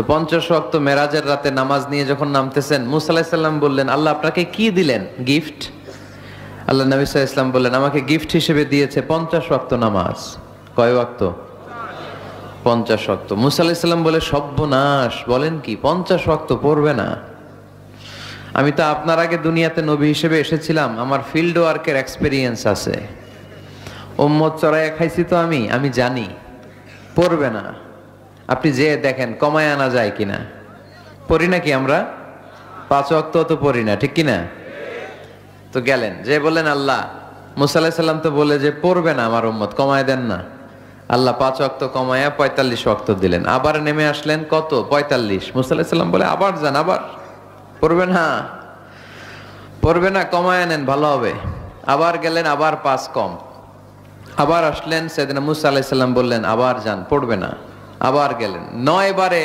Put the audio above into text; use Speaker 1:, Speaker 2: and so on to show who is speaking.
Speaker 1: তো 50 ওয়াক্ত মেরাজের রাতে নামাজ নিয়ে যখন নামতেছেন, মুসা আলাইহিস সালাম বললেন, আল্লাহ আপনাকে কি দিলেন গিফট? আল্লাহ নবী সাল্লাল্লাহু আলাইহি ওয়াসাল্লাম বললেন, আমাকে গিফট হিসেবে দিয়েছে 50 ওয়াক্ত নামাজ। কয় ওয়াক্ত? 50 ওয়াক্ত। মুসা আলাইহিস সালাম বলে, সর্বনাশ, বলেন কি 50 ওয়াক্ত পড়বে না? আমি তো আপনার আগে দুনিয়াতে নবী হিসেবে এসেছিলাম, আমার ফিল্ড ওয়ার্কের এক্সপেরিয়েন্স আছে, উম্মত চড়াইয়া খাইছি তো আমি জানি পড়বে না। আপনি যে দেখেন কমায় আনা যায় কিনা। পড়ি নাকি আমরা? 5 ওয়াক্ত তো পড়ি না, ঠিক কিনা? তো গেলেন যে বললেন, আল্লাহ মুসা আলাইহিস সালাম তো বলে যে পড়বে না আমার উম্মত, কমায় দেন না। আল্লাহ 5 ওয়াক্ত কমায়া 45 ওয়াক্ত দিলেন। আবার নেমে আসলেন কত? 45। মুসা আলাইহিস সালাম বলে, আবার যান, আবার পড়বে না, পড়বে না, কমায় নেন, ভালো হবে। আবার গেলেন, আবার 5 কম। আবার আসলেন, সাইয়েদনা মুসা আলাইহিস সালাম বললেন, আবার যান, পড়বে না। আবার গেলেন, 9 বারে